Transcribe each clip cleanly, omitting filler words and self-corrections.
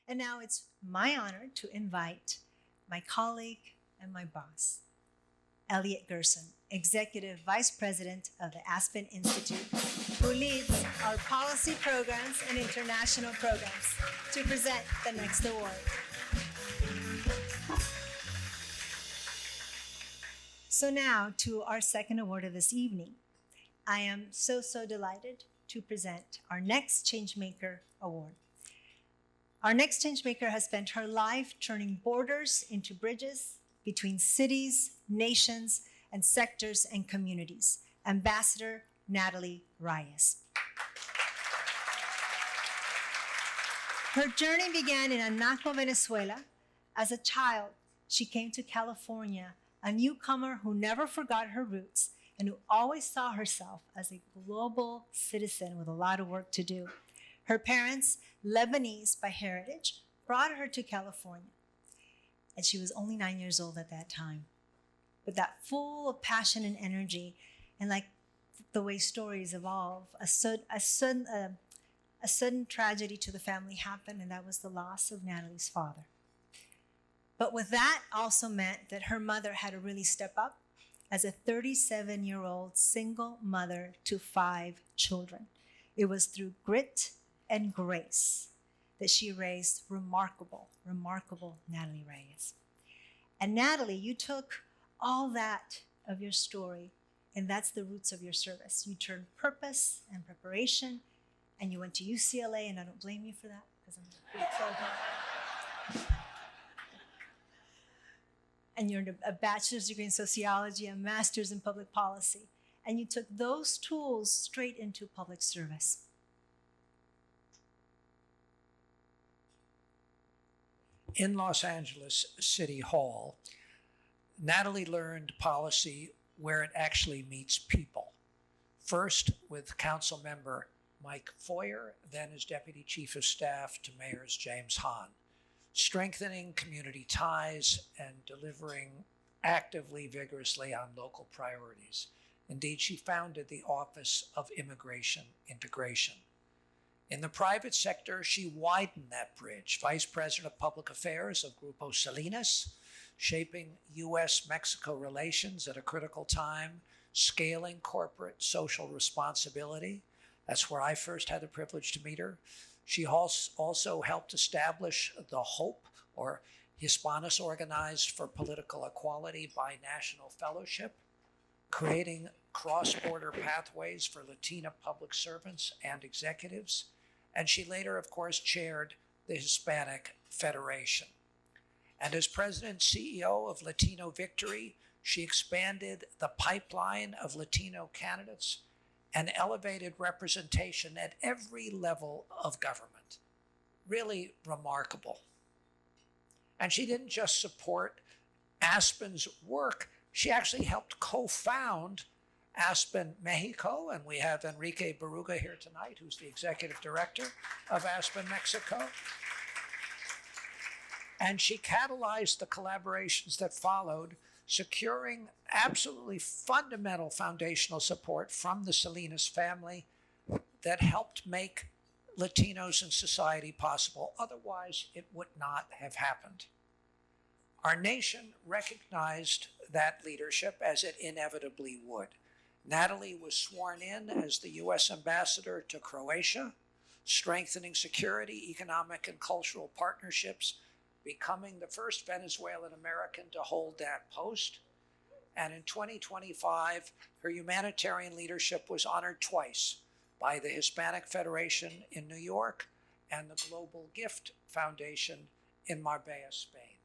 And now it's my honor to invite my colleague and my boss, Elliot Gerson, Executive Vice President of the Aspen Institute, who leads our policy programs and international programs, to present the next award. So now to our second award of this evening. I am so delighted to present our next Changemaker Award. Our next Changemaker has spent her life turning borders into bridges between cities, nations, and sectors and communities. Ambassador Nathalie Reyes. Her journey began in Anaco, Venezuela. As a child, she came to California, a newcomer who never forgot her roots and who always saw herself as a global citizen with a lot of work to do. Her parents, Lebanese by heritage, brought her to California, and she was only 9 years old at that time. But that full of passion and energy, and like the way stories evolve, a sudden tragedy to the family happened, and that was the loss of Nathalie's father. But with that also meant that her mother had to really step up as a 37-year-old single mother to 5 children. It was through grit and grace that she raised remarkable Nathalie Reyes. And Nathalie, you took all that of your story, and that's the roots of your service. You turned purpose and preparation, and you went to UCLA, and I don't blame you for that, because I'm a big fan. And you earned a bachelor's degree in sociology, a master's in public policy, and you took those tools straight into public service. In Los Angeles City Hall, Nathalie learned policy where it actually meets people. First with Council Member Mike Foyer, then as Deputy Chief of Staff to Mayors James Hahn, strengthening community ties and delivering actively, vigorously on local priorities. Indeed, she founded the Office of Immigration Integration. In the private sector, she widened that bridge, Vice President of Public Affairs of Grupo Salinas, shaping U.S.-Mexico relations at a critical time, scaling corporate social responsibility. That's where I first had the privilege to meet her. She also helped establish the HOPE, or Hispanos Organized for Political Equality Binational Fellowship, creating cross-border pathways for Latina public servants and executives. And she later, of course, chaired the Hispanic Federation. And as president and CEO of Latino Victory, she expanded the pipeline of Latino candidates and elevated representation at every level of government. Really remarkable. And she didn't just support Aspen's work, she actually helped co-found Aspen Mexico, and we have Enrique Baruga here tonight, who's the executive director of Aspen Mexico. And she catalyzed the collaborations that followed, securing absolutely fundamental foundational support from the Salinas family that helped make Latinos in society possible. Otherwise, it would not have happened. Our nation recognized that leadership, as it inevitably would. Nathalie was sworn in as the U.S. ambassador to Croatia, strengthening security, economic, and cultural partnerships, becoming the first Venezuelan American to hold that post. And in 2025, her humanitarian leadership was honored twice by the Hispanic Federation in New York and the Global Gift Foundation in Marbella, Spain.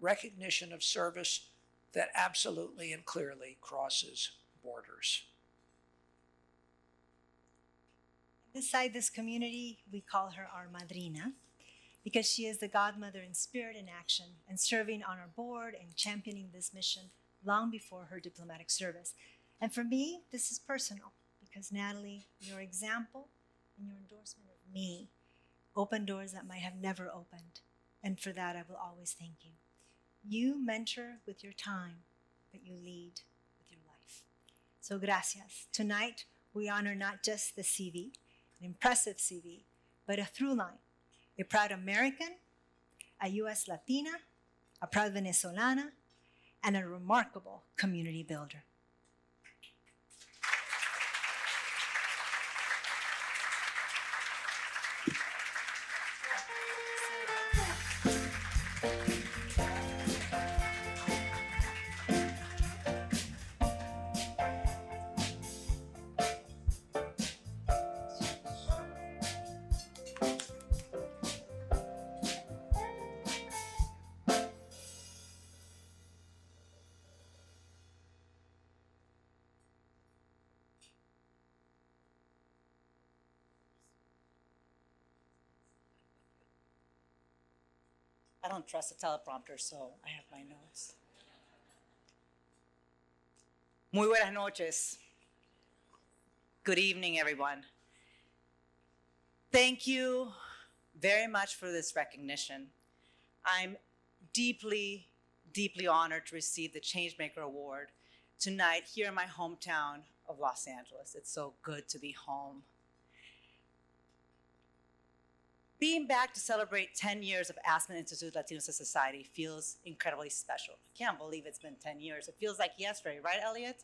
Recognition of service that absolutely and clearly crosses borders. Inside this community, we call her our madrina, because she is the godmother in spirit and action, and serving on our board and championing this mission long before her diplomatic service. And for me, this is personal, because Nathalie, your example and your endorsement of me opened doors that might have never opened. And for that, I will always thank you. You mentor with your time, but you lead with your life. So gracias. Tonight, we honor not just the CV, an impressive CV, but a through line, a proud American a U.S. Latina, a proud Venezolana, and a remarkable community builder. I don't trust the teleprompter, so I have my notes. Muy buenas noches. Good evening, everyone. Thank you very much for this recognition. I'm deeply, deeply honored to receive the Changemaker Award tonight here in my hometown of Los Angeles. It's so good to be home. Being back to celebrate 10 years of Aspen Institute Latino Society feels incredibly special. I can't believe it's been 10 years. It feels like yesterday, right, Elliot?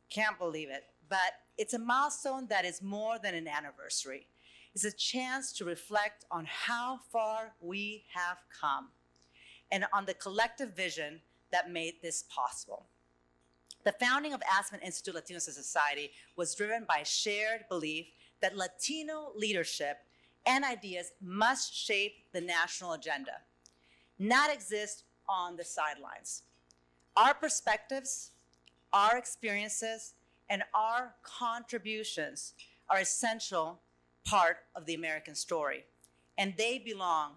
Can't believe it. But it's a milestone that is more than an anniversary. It's a chance to reflect on how far we have come and on the collective vision that made this possible. The founding of Aspen Institute Latino Society was driven by a shared belief that Latino leadership and ideas must shape the national agenda, not exist on the sidelines. Our perspectives, our experiences, and our contributions are essential part of the American story, and they belong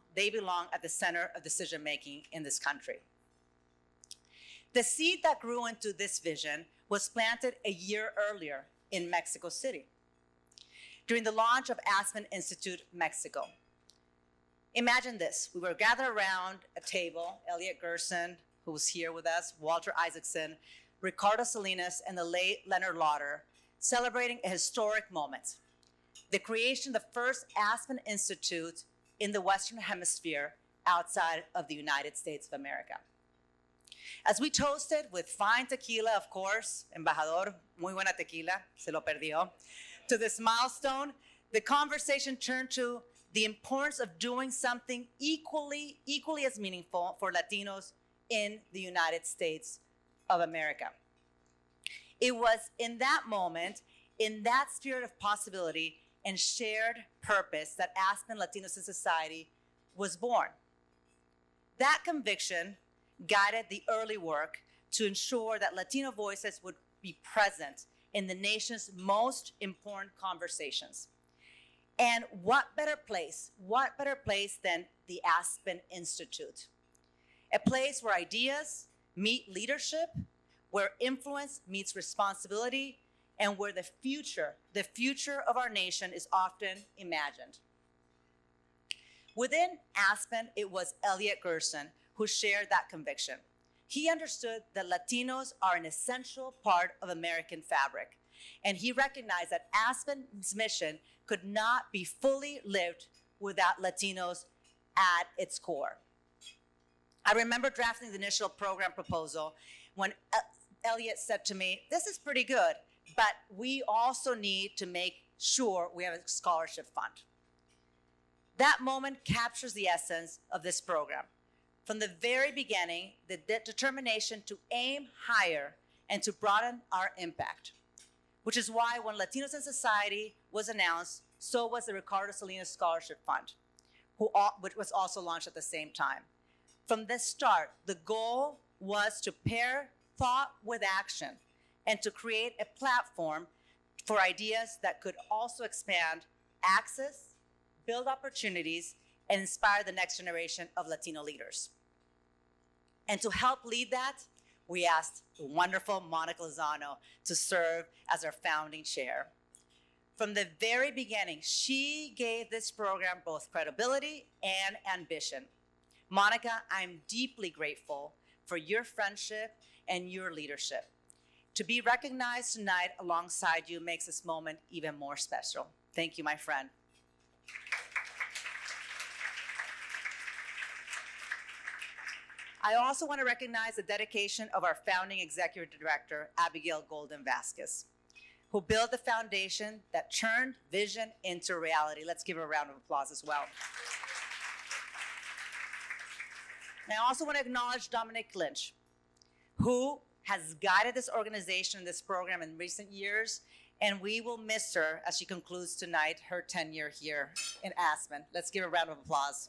at the center of decision-making in this country. The seed that grew into this vision was planted a year earlier in Mexico City, during the launch of Aspen Institute Mexico. Imagine this, we were gathered around a table, Elliot Gerson, who was here with us, Walter Isaacson, Ricardo Salinas, and the late Leonard Lauder, celebrating a historic moment, the creation of the first Aspen Institute in the Western Hemisphere outside of the United States of America. As we toasted with fine tequila, of course, embajador, muy buena tequila, se lo perdió, to this milestone, the conversation turned to the importance of doing something equally as meaningful for Latinos in the United States of America. It was in that moment, in that spirit of possibility and shared purpose that Aspen Latino Society was born. That conviction guided the early work to ensure that Latino voices would be present in the nation's most important conversations. And what better place than the Aspen Institute? A place where ideas meet leadership, where influence meets responsibility, and where the future of our nation is often imagined. Within Aspen, it was Elliot Gerson who shared that conviction. He understood that Latinos are an essential part of American fabric, and he recognized that Aspen's mission could not be fully lived without Latinos at its core. I remember drafting the initial program proposal when Elliot said to me, "This is pretty good, but we also need to make sure we have a scholarship fund." That moment captures the essence of this program. From the very beginning, the determination to aim higher and to broaden our impact, which is why when Latinos in Society was announced, so was the Ricardo Salinas Scholarship Fund, which was also launched at the same time. From the start, the goal was to pair thought with action and to create a platform for ideas that could also expand access, build opportunities, and inspire the next generation of Latino leaders. And to help lead that, we asked the wonderful Monica Lozano to serve as our founding chair. From the very beginning, she gave this program both credibility and ambition. Monica, I'm deeply grateful for your friendship and your leadership. To be recognized tonight alongside you makes this moment even more special. Thank you, my friend. I also want to recognize the dedication of our founding executive director, Abigail Golden Vasquez, who built the foundation that turned vision into reality. Let's give her a round of applause as well. And I also want to acknowledge Dominic Lynch, who has guided this organization and this program in recent years, and we will miss her as she concludes tonight her tenure here in Aspen. Let's give her a round of applause.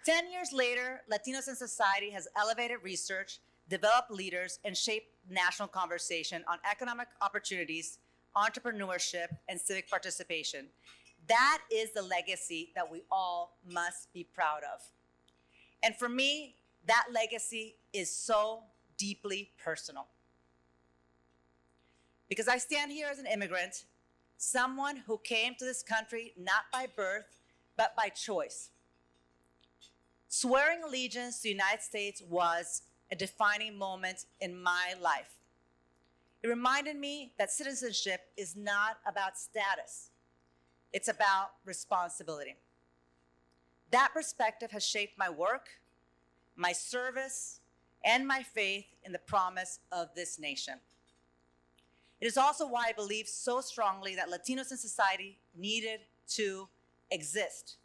Ten years later, Latinos in Society has elevated research, developed leaders, and shaped national conversation on economic opportunities, entrepreneurship, and civic participation. That is the legacy that we all must be proud of. And for me, that legacy is so deeply personal. Because I stand here as an immigrant, someone who came to this country not by birth, but by choice. Swearing allegiance to the United States was a defining moment in my life. It reminded me that citizenship is not about status. It's about responsibility. That perspective has shaped my work, my service, and my faith in the promise of this nation. It is also why I believe so strongly that Latinos in society needed to exist.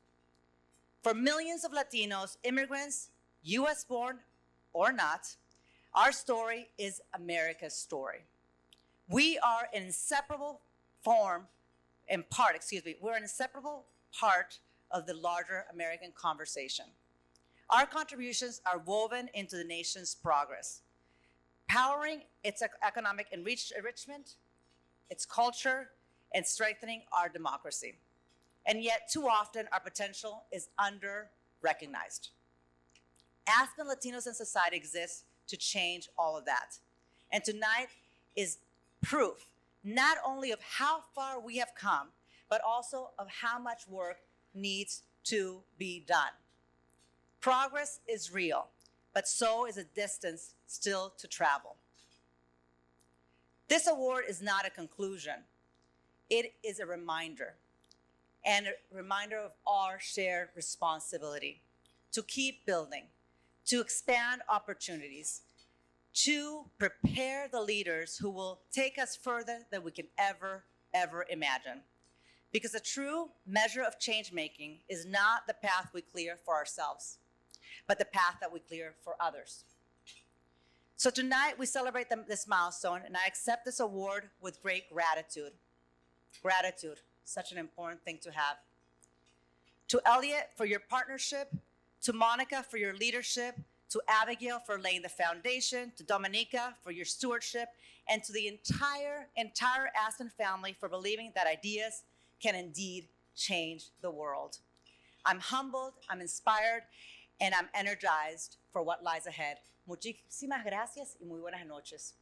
For millions of Latinos, immigrants, US born or not, our story is America's story. We are an inseparable we're an inseparable part of the larger American conversation. Our contributions are woven into the nation's progress, powering its economic enrichment, its culture, and strengthening our democracy. And yet, too often, our potential is under-recognized. Aspen Latinos in Society exists to change all of that. And tonight is proof not only of how far we have come, but also of how much work needs to be done. Progress is real, but so is a distance still to travel. This award is not a conclusion. It is a reminder, and a reminder of our shared responsibility to keep building, to expand opportunities, to prepare the leaders who will take us further than we can ever imagine. Because a true measure of change making is not the path we clear for ourselves, but the path that we clear for others. So tonight we celebrate this milestone, and I accept this award with great gratitude. Gratitude, such an important thing to have. To Elliot for your partnership, to Monica for your leadership, to Abigail for laying the foundation, to Dominica for your stewardship, and to the entire Aspen family for believing that ideas can indeed change the world. I'm humbled, I'm inspired, and I'm energized for what lies ahead. Muchísimas gracias y muy buenas noches.